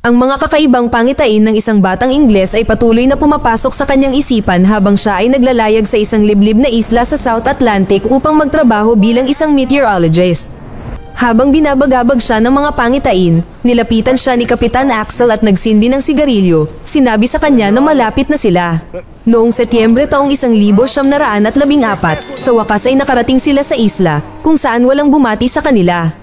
Ang mga kakaibang pangitain ng isang batang Ingles ay patuloy na pumapasok sa kanyang isipan habang siya ay naglalayag sa isang liblib na isla sa South Atlantic upang magtrabaho bilang isang meteorologist. Habang binabagabag siya ng mga pangitain, nilapitan siya ni Kapitan Axel at nagsindi ng sigarilyo. Sinabi sa kanya na malapit na sila. Noong Setyembre taong 1914, sa wakas ay nakarating sila sa isla, kung saan walang bumati sa kanila.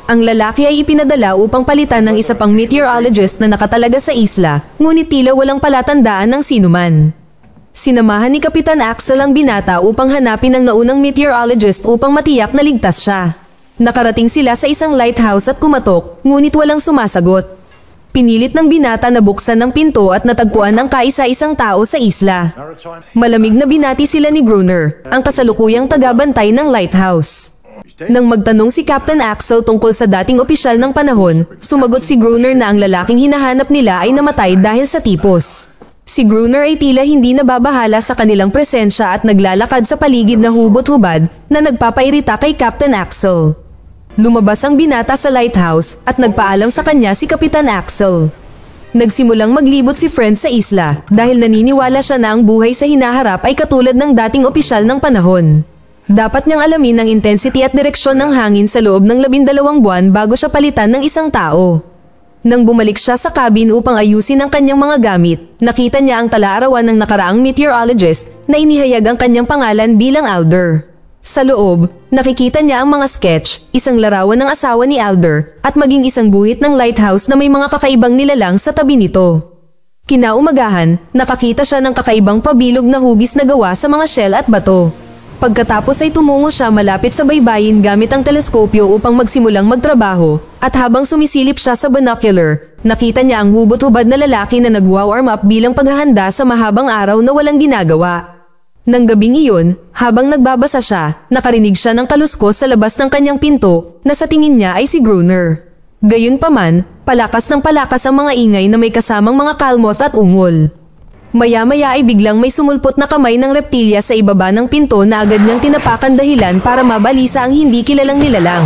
Ang lalaki ay ipinadala upang palitan ng isa pang meteorologist na nakatalaga sa isla, ngunit tila walang palatandaan ng sinuman. Sinamahan ni Kapitan Axel ang binata upang hanapin ang naunang meteorologist upang matiyak na ligtas siya. Nakarating sila sa isang lighthouse at kumatok, ngunit walang sumasagot. Pinilit ng binata na buksan ng pinto at natagpuan ang kaisa-isang tao sa isla. Malamig na binati sila ni Gruner, ang kasalukuyang tagabantay ng lighthouse. Nang magtanong si Captain Axel tungkol sa dating opisyal ng panahon, sumagot si Gruner na ang lalaking hinahanap nila ay namatay dahil sa tipos. Si Gruner ay tila hindi nababahala sa kanilang presensya at naglalakad sa paligid na hubot-hubad na nagpapairita kay Captain Axel. Lumabas ang binata sa lighthouse at nagpaalam sa kanya si Kapitan Axel. Nagsimulang maglibot si Friend sa isla dahil naniniwala siya na ang buhay sa hinaharap ay katulad ng dating opisyal ng panahon. Dapat niyang alamin ang intensity at direksyon ng hangin sa loob ng 12 buwan bago siya palitan ng isang tao. Nang bumalik siya sa cabin upang ayusin ang kanyang mga gamit, nakita niya ang talaarawan ng nakaraang meteorologist na inihayag ang kanyang pangalan bilang Alder. Sa loob, nakikita niya ang mga sketch, isang larawan ng asawa ni Alder, at maging isang guhit ng lighthouse na may mga kakaibang nilalang sa tabi nito. Kinaumagahan, nakakita siya ng kakaibang pabilog na hugis na gawa sa mga shell at bato. Pagkatapos ay tumungo siya malapit sa baybayin gamit ang teleskopyo upang magsimulang magtrabaho, at habang sumisilip siya sa binocular, nakita niya ang hubot-hubad na lalaki na nagwa-warm up bilang paghahanda sa mahabang araw na walang ginagawa. Nang gabing iyon, habang nagbabasa siya, nakarinig siya ng kaluskos sa labas ng kanyang pinto na sa tingin niya ay si Gruner. Gayunpaman, palakas ng palakas ang mga ingay na may kasamang mga kalmoth at ungol. Maya-maya ay biglang may sumulpot na kamay ng reptilya sa ibaba ng pinto na agad niyang tinapakan dahilan para mabalisa ang hindi kilalang nilalang.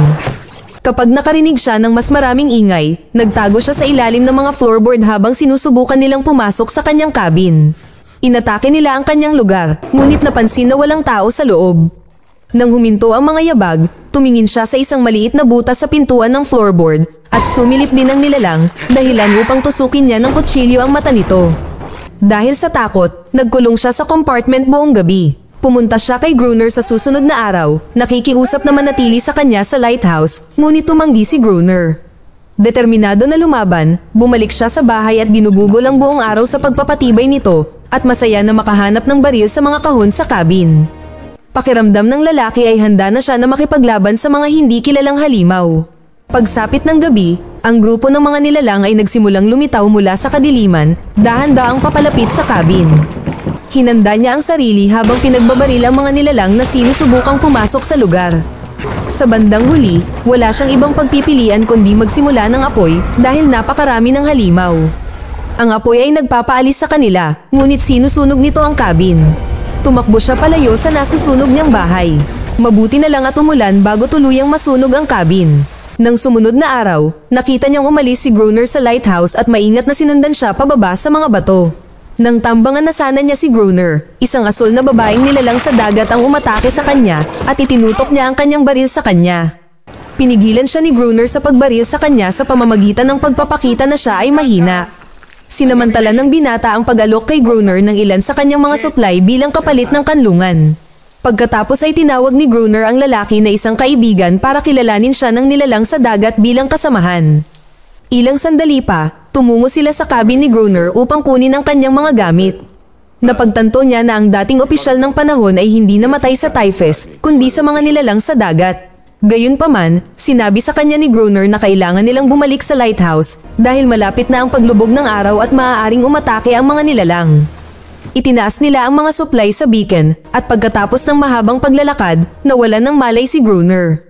Kapag nakarinig siya ng mas maraming ingay, nagtago siya sa ilalim ng mga floorboard habang sinusubukan nilang pumasok sa kanyang cabin. Inatake nila ang kanyang lugar, ngunit napansin na walang tao sa loob. Nang huminto ang mga yabag, tumingin siya sa isang maliit na butas sa pintuan ng floorboard at sumilip din ang nilalang dahilan upang tusukin niya ng kutsilyo ang mata nito. Dahil sa takot, nagkulong siya sa compartment buong gabi. Pumunta siya kay Gruner sa susunod na araw, nakikiusap na manatili sa kanya sa lighthouse, ngunit tumanggi si Gruner. Determinado na lumaban, bumalik siya sa bahay at ginugugol ang buong araw sa pagpapatibay nito, at masaya na makahanap ng baril sa mga kahon sa cabin. Pakiramdam ng lalaki ay handa na siya na makipaglaban sa mga hindi kilalang halimaw. Pagsapit ng gabi, ang grupo ng mga nilalang ay nagsimulang lumitaw mula sa kadiliman, dahan-daang papalapit sa cabin. Hinanda niya ang sarili habang pinagbabaril ang mga nilalang na sinusubukang pumasok sa lugar. Sa bandang huli, wala siyang ibang pagpipilian kundi magsimula ng apoy dahil napakarami ng halimaw. Ang apoy ay nagpapaalis sa kanila, ngunit sinusunog nito ang cabin. Tumakbo siya palayo sa nasusunog niyang bahay. Mabuti na lang at umulan bago tuluyang masunog ang cabin. Nang sumunod na araw, nakita niyang umalis si Gruner sa lighthouse at maingat na sinundan siya pababa sa mga bato. Nang tambangan na sana niya si Gruner, isang asul na babaeng nilalang sa dagat ang umatake sa kanya at itinutok niya ang kanyang baril sa kanya. Pinigilan siya ni Gruner sa pagbaril sa kanya sa pamamagitan ng pagpapakita na siya ay mahina. Sinamantala ng binata ang pag-alok kay Gruner ng ilan sa kanyang mga supply bilang kapalit ng kanlungan. Pagkatapos ay tinawag ni Gruner ang lalaki na isang kaibigan para kilalanin siya ng nilalang sa dagat bilang kasamahan. Ilang sandali pa, tumungo sila sa cabin ni Gruner upang kunin ang kanyang mga gamit. Napagtanto niya na ang dating opisyal ng panahon ay hindi namatay sa typhus, kundi sa mga nilalang sa dagat. Gayunpaman, sinabi sa kanya ni Gruner na kailangan nilang bumalik sa lighthouse dahil malapit na ang paglubog ng araw at maaaring umatake ang mga nilalang. Itinaas nila ang mga supply sa beacon at pagkatapos ng mahabang paglalakad, nawalan ng malay si Gruner.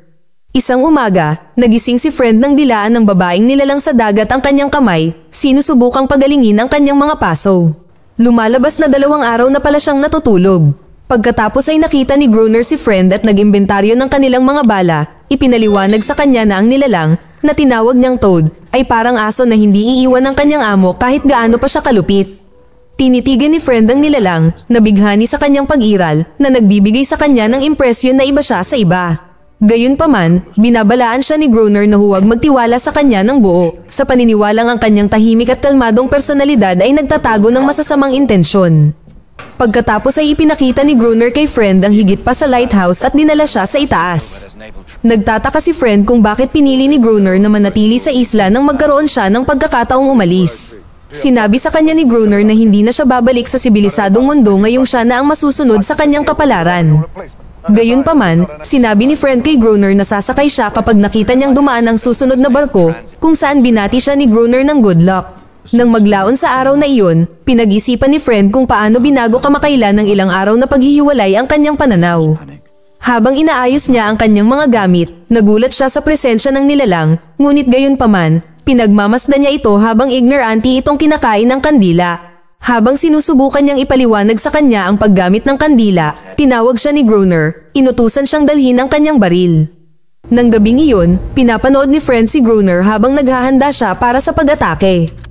Isang umaga, nagising si Friend ng dilaan ng babaeng nilalang sa dagat ang kanyang kamay, sinusubukang pagalingin ang kanyang mga paso. Lumalabas na 2 araw na pala siyang natutulog. Pagkatapos ay nakita ni Gruner si Friend at nag-imbentaryo ng kanilang mga bala, ipinaliwanag sa kanya na ang nilalang, na tinawag niyang Toad, ay parang aso na hindi iiwan ng kanyang amo kahit gaano pa siya kalupit. Tinitigan ni Friend ang nilalang, nabighani sa kanyang pag-iral, na nagbibigay sa kanya ng impresyon na iba siya sa iba. Gayunpaman, binabalaan siya ni Groner na huwag magtiwala sa kanya ng buo, sa paniniwalang ang kanyang tahimik at kalmadong personalidad ay nagtatago ng masasamang intensyon. Pagkatapos ay ipinakita ni Groner kay Friend ang higit pa sa lighthouse at dinala siya sa itaas. Nagtataka si Friend kung bakit pinili ni Groner na manatili sa isla nang magkaroon siya ng pagkakataong umalis. Sinabi sa kanya ni Groner na hindi na siya babalik sa sibilisadong mundo ngayong siya na ang masusunod sa kanyang kapalaran. Gayunpaman, sinabi ni Friend kay Groner na sasakay siya kapag nakita niyang dumaan ang susunod na barko, kung saan binati siya ni Groner ng good luck. Nang maglaon sa araw na iyon, pinag-isipan ni Friend kung paano binago kamakailan ng ilang araw na paghihiwalay ang kanyang pananaw. Habang inaayos niya ang kanyang mga gamit, nagulat siya sa presensya ng nilalang, ngunit gayunpaman, pinagmamasdan niya ito habang ignorante itong kinakain ng kandila. Habang sinusubukan niyang ipaliwanag sa kanya ang paggamit ng kandila, tinawag siya ni Groner, inutusan siyang dalhin ang kanyang baril. Nang gabing iyon, pinapanood ni Friend si Groner habang naghahanda siya para sa pag-atake.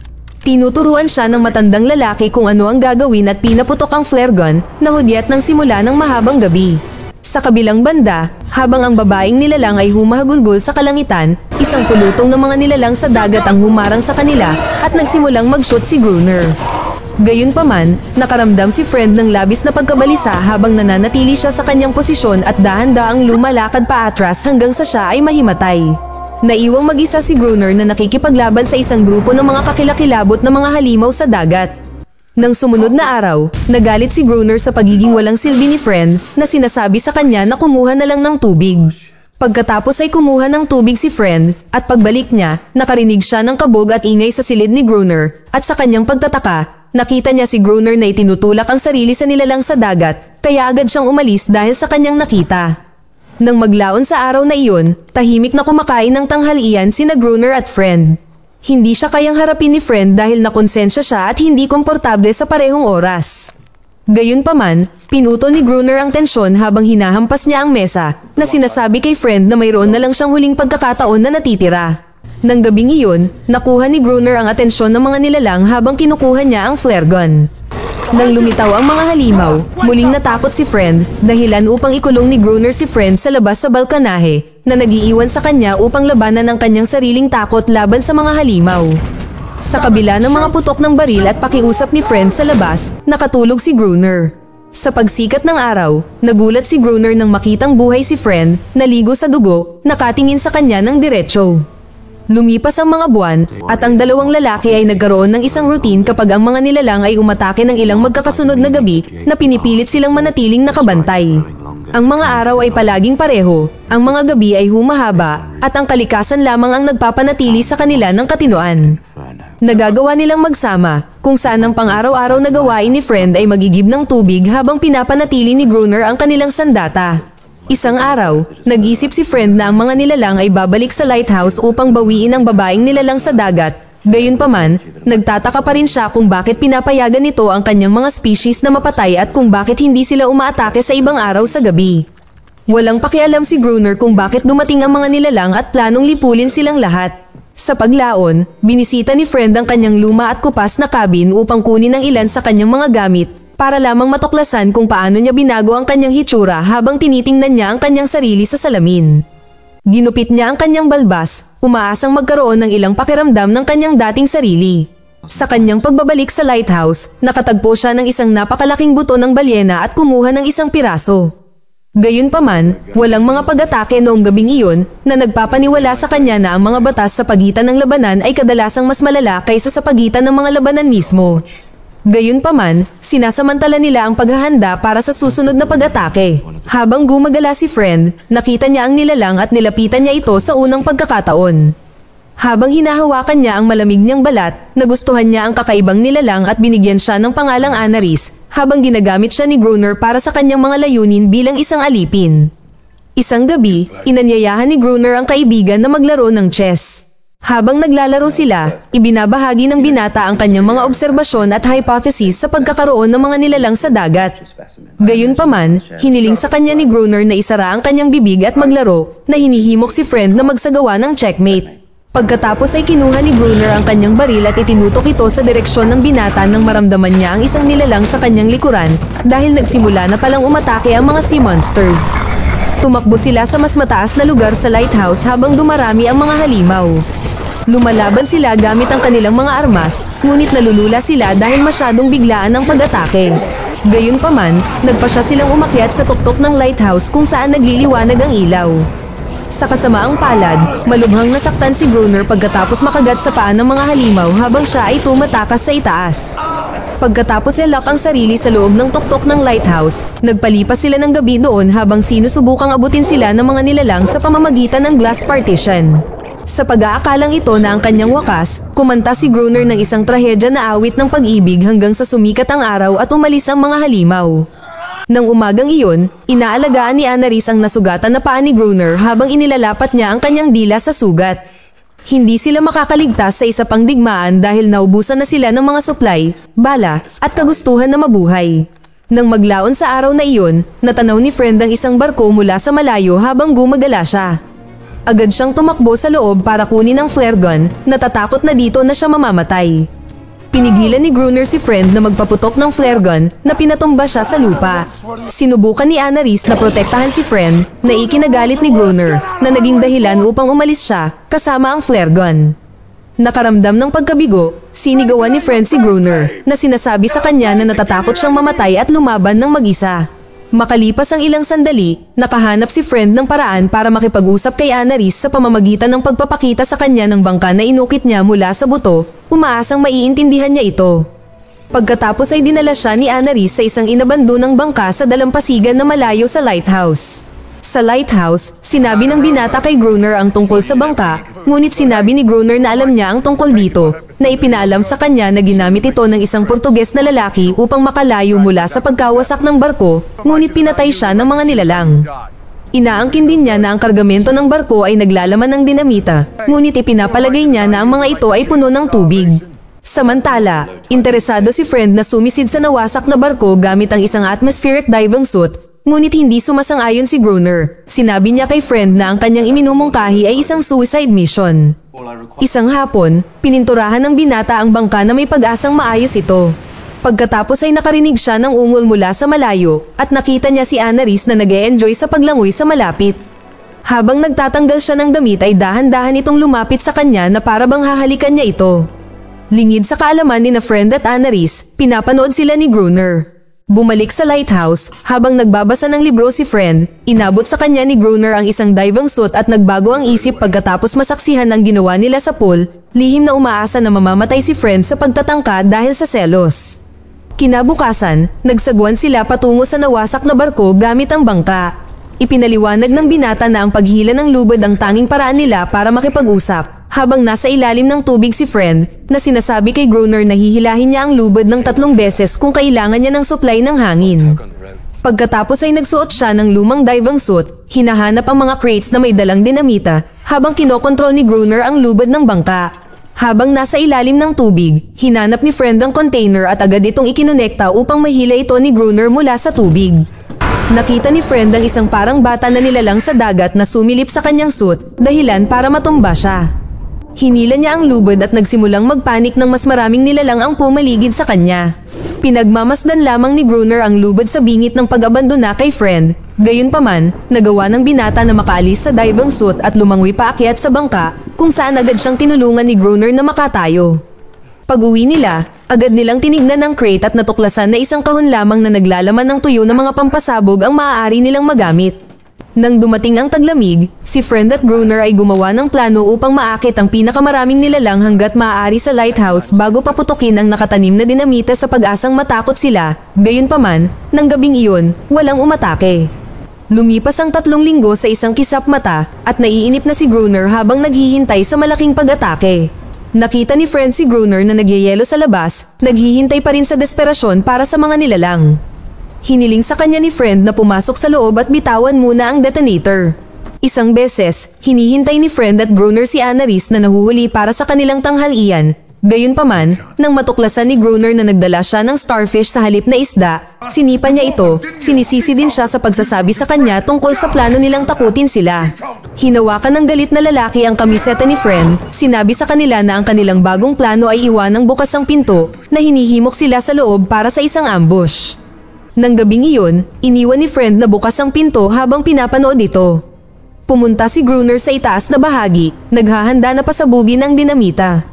Tinuturuan siya ng matandang lalaki kung ano ang gagawin at pinaputok ang flare gun na hudyat ng simula ng mahabang gabi. Sa kabilang banda, habang ang babaeng nilalang ay humahagulgol sa kalangitan, isang pulutong ng mga nilalang sa dagat ang humarang sa kanila at nagsimulang mag-shoot si Groner. Gayunpaman, nakaramdam si Friend ng labis na pagkabalisa habang nananatili siya sa kanyang posisyon at dahan-daang lumalakad pa atras hanggang sa siya ay mahimatay. Naiwang mag-isa si Groner na nakikipaglaban sa isang grupo ng mga kakilakilabot na mga halimaw sa dagat. Nang sumunod na araw, nagalit si Groner sa pagiging walang silbi ni Friend na sinasabi sa kanya na kumuha na lang ng tubig. Pagkatapos ay kumuha ng tubig si Friend at pagbalik niya, nakarinig siya ng kabog at ingay sa silid ni Groner at sa kanyang pagtataka, nakita niya si Groner na itinutulak ang sarili sa nilalang sa dagat, kaya agad siyang umalis dahil sa kanyang nakita. Nang maglaon sa araw na iyon, tahimik na kumakain ng tanghalian sina Groner at Friend. Hindi siya kayang harapin ni Friend dahil nakonsensya siya at hindi komportable sa parehong oras. Gayunpaman, pinutol ni Groner ang tensyon habang hinahampas niya ang mesa, na sinasabi kay Friend na mayroon na lang siyang huling pagkakataon na natitira. Nang gabing iyon, nakuha ni Groner ang atensyon ng mga nilalang habang kinukuha niya ang flare gun. Nang lumitaw ang mga halimaw, muling natakot si Friend, dahilan upang ikulong ni Groner si Friend sa labas sa balkonahe, na nagiiwan sa kanya upang labanan ang kanyang sariling takot laban sa mga halimaw. Sa kabila ng mga putok ng baril at pakiusap ni Friend sa labas, nakatulog si Groner. Sa pagsikat ng araw, nagulat si Groner nang makitang buhay si Friend, naligo sa dugo, nakatingin sa kanya ng diretsyo. Lumipas ang mga buwan, at ang dalawang lalaki ay nagkaroon ng isang routine kapag ang mga nilalang ay umatake ng ilang magkakasunod na gabi na pinipilit silang manatiling nakabantay. Ang mga araw ay palaging pareho, ang mga gabi ay humahaba, at ang kalikasan lamang ang nagpapanatili sa kanila ng katinoan. Nagagawa nilang magsama, kung saan ang pang-araw-araw na gawain ni Friend ay magigib ng tubig habang pinapanatili ni Groner ang kanilang sandata. Isang araw, nag-isip si Friend na ang mga nilalang ay babalik sa lighthouse upang bawiin ang babaeng nilalang sa dagat. Gayunpaman, nagtataka pa rin siya kung bakit pinapayagan nito ang kanyang mga species na mapatay at kung bakit hindi sila umaatake sa ibang araw sa gabi. Walang pakialam si Groner kung bakit dumating ang mga nilalang at planong lipulin silang lahat. Sa paglaon, binisita ni Friend ang kanyang luma at kupas na cabin upang kunin ang ilan sa kanyang mga gamit, para lamang matuklasan kung paano niya binago ang kanyang hitsura habang tinitingnan niya ang kanyang sarili sa salamin. Ginupit niya ang kanyang balbas, umaasang magkaroon ng ilang pakiramdam ng kanyang dating sarili. Sa kanyang pagbabalik sa lighthouse, nakatagpo siya ng isang napakalaking buto ng balyena at kumuha ng isang piraso. Gayunpaman, walang mga pag-atake noong gabing iyon na nagpapaniwala sa kanya na ang mga batas sa pagitan ng labanan ay kadalasang mas malala kaysa sa pagitan ng mga labanan mismo. Gayunpaman, sinasamantala nila ang paghahanda para sa susunod na pag-atake. Habang gumagala si Friend, nakita niya ang nilalang at nilapitan niya ito sa unang pagkakataon. Habang hinahawakan niya ang malamig niyang balat, nagustuhan niya ang kakaibang nilalang at binigyan siya ng pangalang Anaris, habang ginagamit siya ni Groner para sa kanyang mga layunin bilang isang alipin. Isang gabi, inanyayahan ni Groner ang kaibigan na maglaro ng chess. Habang naglalaro sila, ibinabahagi ng binata ang kanyang mga obserbasyon at hypothesis sa pagkakaroon ng mga nilalang sa dagat. Gayunpaman, hiniling sa kanya ni Gruner na isara ang kanyang bibig at maglaro, na hinihimok si Friend na magsagawa ng checkmate. Pagkatapos ay kinuha ni Gruner ang kanyang baril at itinutok ito sa direksyon ng binata nang maramdaman niya ang isang nilalang sa kanyang likuran dahil nagsimula na palang umatake ang mga sea monsters. Tumakbo sila sa mas mataas na lugar sa lighthouse habang dumarami ang mga halimaw. Lumalaban sila gamit ang kanilang mga armas, ngunit nalulula sila dahil masyadong biglaan ang pag-atake. Gayunpaman, nagpasya silang umakyat sa tuktok ng lighthouse kung saan nagliliwanag ang ilaw. Sa kasamaang palad, malubhang nasaktan si Gruner pagkatapos makagat sa paa ng mga halimaw habang siya ay tumatakas sa itaas. Pagkatapos ilak ang sarili sa loob ng tuktok ng lighthouse, nagpalipas sila ng gabi doon habang sinusubukang abutin sila ng mga nilalang sa pamamagitan ng glass partition. Sa pag-aakalang ito na ang kanyang wakas, kumanta si Gruner ng isang trahedya na awit ng pag-ibig hanggang sa sumikat ang araw at umalis ang mga halimaw. Nang umagang iyon, inaalagaan ni Anais ang nasugatan na paa ni Gruner habang inilalapat niya ang kanyang dila sa sugat. Hindi sila makakaligtas sa isa pang digmaan dahil naubusan na sila ng mga supply, bala, at kagustuhan na mabuhay. Nang maglaon sa araw na iyon, natanaw ni Friend ang isang barko mula sa malayo habang gumagala siya. Agad siyang tumakbo sa loob para kunin ang flare gun, natatakot na dito na siya mamamatay. Pinigilan ni Gruner si Friend na magpaputok ng flare gun na pinatumba siya sa lupa. Sinubukan ni Anais na protektahan si Friend na ikinagalit ni Gruner na naging dahilan upang umalis siya kasama ang flare gun. Nakaramdam ng pagkabigo, sinigawan ni Friend si Gruner na sinasabi sa kanya na natatakot siyang mamatay at lumaban ng mag-isa. Makalipas ang ilang sandali, nakahanap si Friend ng paraan para makipag-usap kay Anais sa pamamagitan ng pagpapakita sa kanya ng bangka na inukit niya mula sa buto, umaasang maiintindihan niya ito. Pagkatapos ay dinala siya ni Anais sa isang inabandonang bangka sa dalampasigan na malayo sa lighthouse. Sa lighthouse, sinabi ng binata kay Gruner ang tungkol sa bangka, ngunit sinabi ni Gruner na alam niya ang tungkol dito, na ipinaalam sa kanya na ginamit ito ng isang Portuges na lalaki upang makalayo mula sa pagkawasak ng barko, ngunit pinatay siya ng mga nilalang. Inaangkin din niya na ang kargamento ng barko ay naglalaman ng dinamita, ngunit ipinapalagay niya na ang mga ito ay puno ng tubig. Samantala, interesado si Friend na sumisid sa nawasak na barko gamit ang isang atmospheric diving suit, ngunit hindi sumasang-ayon si Gruner. Sinabi niya kay Friend na ang kanyang iminumungkahi ay isang suicide mission. Isang hapon, pininturahan ng binata ang bangka na may pag-asang maayos ito. Pagkatapos ay nakarinig siya ng ungol mula sa malayo at nakita niya si Anais na nag-e-enjoy sa paglangoy sa malapit. Habang nagtatanggal siya ng damit ay dahan-dahan itong lumapit sa kanya na para bang hahalikan niya ito. Lingid sa kaalaman ni na Friend at Anais, pinapanood sila ni Gruner. Bumalik sa lighthouse, habang nagbabasa ng libro si Friend, inabot sa kanya ni Gruner ang isang diving suit at nagbago ang isip pagkatapos masaksihan ang ginawa nila sa pool, lihim na umaasa na mamamatay si Friend sa pagtatangka dahil sa selos. Kinabukasan, nagsagwan sila patungo sa nawasak na barko gamit ang bangka. Ipinaliwanag ng binata na ang paghila ng lubid ang tanging paraan nila para makipag-usap. Habang nasa ilalim ng tubig si Friend, na sinasabi kay Gruner na hihilahin niya ang lubid ng 3 beses kung kailangan niya ng supply ng hangin. Pagkatapos ay nagsuot siya ng lumang diving suit, hinahanap ang mga crates na may dalang dinamita, habang kinokontrol ni Gruner ang lubid ng bangka. Habang nasa ilalim ng tubig, hinanap ni Friend ang container at agad itong ikinonekta upang mahila ito ni Gruner mula sa tubig. Nakita ni Friend ang isang parang bata na nilalang sa dagat na sumilip sa kanyang suit, dahilan para matumba siya. Hinila niya ang lubid at nagsimulang magpanik ng mas maraming nilalang ang pumaligid sa kanya. Pinagmamasdan lamang ni Gruner ang lubid sa bingit ng pag-abandona kay Friend. Gayunpaman, nagawa ng binata na makaalis sa diving suit at lumangoy paakyat sa bangka, kung saan agad siyang tinulungan ni Gruner na makatayo. Pag-uwi nila, agad nilang tinignan ang crate at natuklasan na isang kahon lamang na naglalaman ng tuyo ng mga pampasabog ang maaari nilang magamit. Nang dumating ang taglamig, si Friend at Gruner ay gumawa ng plano upang maakit ang pinakamaraming nilalang hanggat maaari sa lighthouse bago paputukin ang nakatanim na dinamita sa pag-asang matakot sila. Gayunpaman, nang gabing iyon, walang umatake. Lumipas ang 3 linggo sa isang kisap mata at naiinip na si Gruner habang naghihintay sa malaking pag-atake. Nakita ni Friend si Gruner na nagyayelo sa labas, naghihintay pa rin sa desperasyon para sa mga nilalang. Hiniling sa kanya ni Friend na pumasok sa loob at bitawan muna ang detonator. Isang beses, hinihintay ni Friend at Gruner si Annalise na nahuhuli para sa kanilang tanghalian. Gayunpaman, nang matuklasan ni Gruner na nagdala siya ng starfish sa halip na isda, sinipa niya ito, sinisisi din siya sa pagsasabi sa kanya tungkol sa plano nilang takutin sila. Hinawakan ng galit na lalaki ang kamiseta ni Friend, sinabi sa kanila na ang kanilang bagong plano ay iwanang bukas ang pinto, na hinihimok sila sa loob para sa isang ambush. Nang gabing iyon, iniwan ni Friend na bukas ang pinto habang pinapanood ito. Pumunta si Gruner sa itaas na bahagi, naghahanda na pasabugin ang dinamita.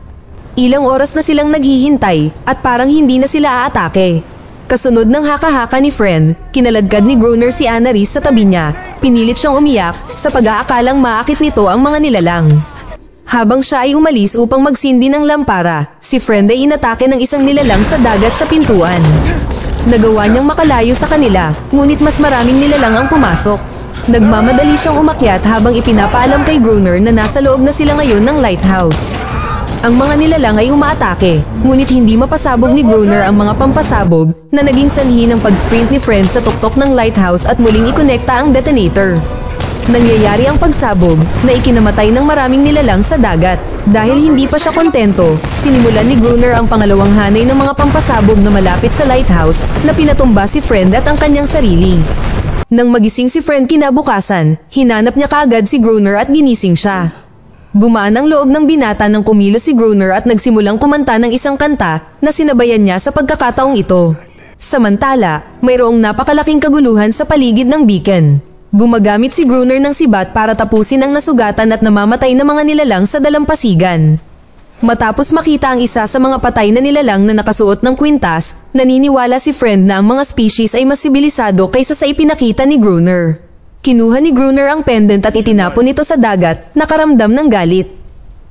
Ilang oras na silang naghihintay at parang hindi na sila aatake. Kasunod ng haka-haka ni Friend, kinaladkad ni Gruner si Annalise sa tabi niya. Pinilit siyang umiyak sa pag-aakalang maakit nito ang mga nilalang. Habang siya ay umalis upang magsindi ng lampara, si Friend ay inatake ng isang nilalang sa dagat sa pintuan. Nagawa niyang makalayo sa kanila, ngunit mas maraming nilalang ang pumasok. Nagmamadali siyang umakyat habang ipinapaalam kay Gruner na nasa loob na sila ngayon ng lighthouse. Ang mga nilalang ay umaatake, ngunit hindi mapasabog ni Gruner ang mga pampasabog na naging sanhi ng pag-sprint ni Friend sa tuktok ng lighthouse at muling ikonekta ang detonator. Nangyayari ang pagsabog na ikinamatay ng maraming nilalang sa dagat. Dahil hindi pa siya kontento, sinimulan ni Gruner ang pangalawang hanay ng mga pampasabog na malapit sa lighthouse na pinatumba si Friend at ang kanyang sarili. Nang magising si Friend kinabukasan, hinanap niya kaagad si Gruner at ginising siya. Gumaan ang loob ng binata nang kumilos si Gruner at nagsimulang kumanta ng isang kanta na sinabayan niya sa pagkakataong ito. Samantala, mayroong napakalaking kaguluhan sa paligid ng beacon. Gumagamit si Gruner ng sibat para tapusin ang nasugatan at namamatay na mga nilalang sa dalampasigan. Matapos makita ang isa sa mga patay na nilalang na nakasuot ng kwintas, naniniwala si Friend na ang mga species ay mas sibilisado kaysa sa ipinakita ni Gruner. Kinuha ni Gruner ang pendant at itinapon ito sa dagat, nakaramdam ng galit.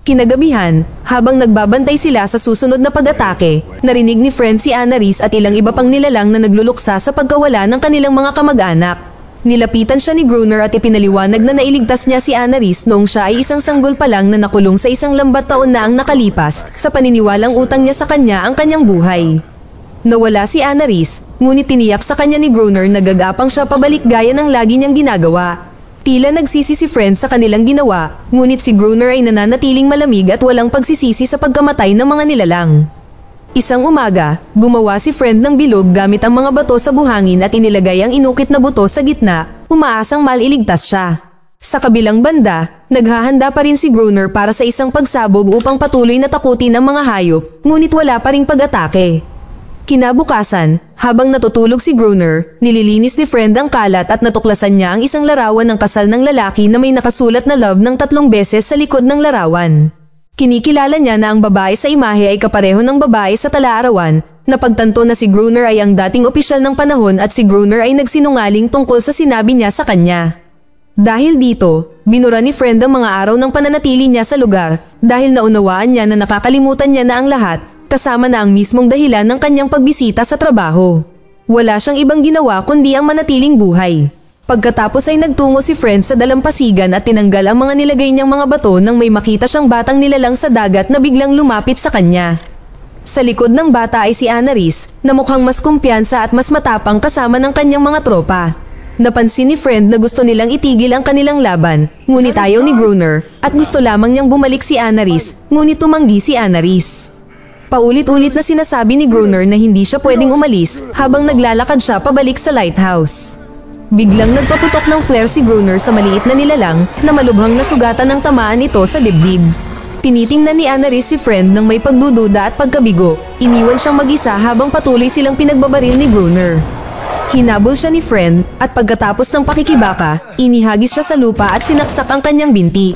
Kinagabihan, habang nagbabantay sila sa susunod na pag-atake, narinig ni Friend si Annalise at ilang iba pang nilalang na nagluluksa sa pagkawala ng kanilang mga kamag-anak. Nilapitan siya ni Gruner at ipinaliwanag na nailigtas niya si Annalise noong siya ay isang sanggol pa lang na nakulong sa isang lambat taon na ang nakalipas sa paniniwalang utang niya sa kanya ang kanyang buhay. Nawala si Annalise, ngunit tiniyak sa kanya ni Gruner na gagapang siya pabalik gaya ng lagi niyang ginagawa. Tila nagsisi si Friend sa kanilang ginawa, ngunit si Gruner ay nananatiling malamig at walang pagsisisi sa pagkamatay ng mga nilalang. Isang umaga, gumawa si Friend ng bilog gamit ang mga bato sa buhangin at inilagay ang inukit na buto sa gitna, umaasang maliligtas siya. Sa kabilang banda, naghahanda pa rin si Gruner para sa isang pagsabog upang patuloy na takutin ang mga hayop, ngunit wala pa ring pag-atake. Kinabukasan, habang natutulog si Gruner, nililinis ni Friend ang kalat at natuklasan niya ang isang larawan ng kasal ng lalaki na may nakasulat na love ng 3 beses sa likod ng larawan. Kinikilala niya na ang babae sa imahe ay kapareho ng babae sa tala-arawan, napagtanto na si Gruner ay ang dating opisyal ng panahon at si Gruner ay nagsinungaling tungkol sa sinabi niya sa kanya. Dahil dito, binura ni Friend ang mga araw ng pananatili niya sa lugar dahil naunawaan niya na nakakalimutan niya na ang lahat, kasama na ang mismong dahilan ng kanyang pagbisita sa trabaho. Wala siyang ibang ginawa kundi ang manatiling buhay. Pagkatapos ay nagtungo si Friend sa dalampasigan at tinanggal ang mga nilagay niyang mga bato nang may makita siyang batang nilalang sa dagat na biglang lumapit sa kanya. Sa likod ng bata ay si Annalise, na mukhang mas kumpiyansa at mas matapang kasama ng kanyang mga tropa. Napansin ni Friend na gusto nilang itigil ang kanilang laban, ngunit ayaw ni Gruner, at gusto lamang niyang bumalik si Annalise, ngunit tumanggi si Annalise. Paulit-ulit na sinasabi ni Gruner na hindi siya pwedeng umalis habang naglalakad siya pabalik sa lighthouse. Biglang nagpaputok ng flare si Gruner sa maliit na nilalang na malubhang nasugatan ng tamaan ito sa dibdib. Tinitingnan ni Annalise si Friend ng may pagdududa at pagkabigo. Iniwan siyang mag-isa habang patuloy silang pinagbabaril ni Gruner. Hinabol siya ni Friend at pagkatapos ng pakikibaka, inihagis siya sa lupa at sinaksak ang kanyang binti.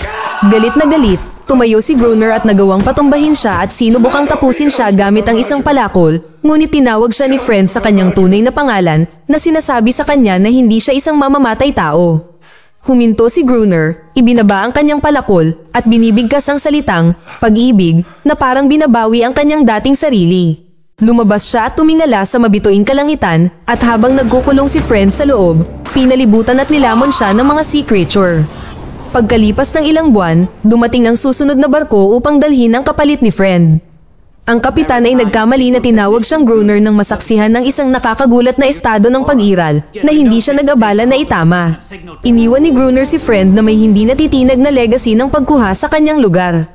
Galit na galit, tumayo si Gruner at nagawang patumbahin siya at sinubukang tapusin siya gamit ang isang palakol, ngunit tinawag siya ni Friend sa kanyang tunay na pangalan na sinasabi sa kanya na hindi siya isang mamamatay tao. Huminto si Gruner, ibinaba ang kanyang palakol at binibigkas ang salitang pag-ibig na parang binabawi ang kanyang dating sarili. Lumabas siya at tumingala sa mabituing kalangitan at habang nagkukulong si Friend sa loob, pinalibutan at nilamon siya ng mga sea creature. Pagkalipas ng ilang buwan, dumating ang susunod na barko upang dalhin ang kapalit ni Friend. Ang kapitan ay nagkamali na tinawag siyang Gruner nang masaksihan ng isang nakakagulat na estado ng pag-iral na hindi siya nag-abala na itama. Iniwan ni Gruner si Friend na may hindi natitinag na legacy ng pagkuha sa kanyang lugar.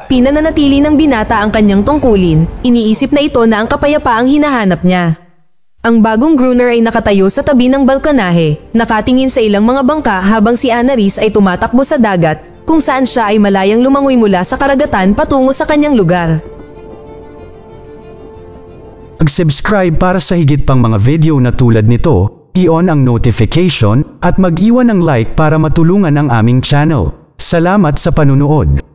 Pinananatili ng binata ang kanyang tungkulin, iniisip na ito na ang kapayapaang hinahanap niya. Ang bagong Gruner ay nakatayo sa tabi ng balkonahe, nakatingin sa ilang mga bangka habang si Anais ay tumatakbo sa dagat, kung saan siya ay malayang lumangoy mula sa karagatan patungo sa kanyang lugar. Mag-subscribe para sa higit pang mga video na tulad nito, i-on ang notification at mag-iwan ng like para matulungan ang aming channel. Salamat sa panunood.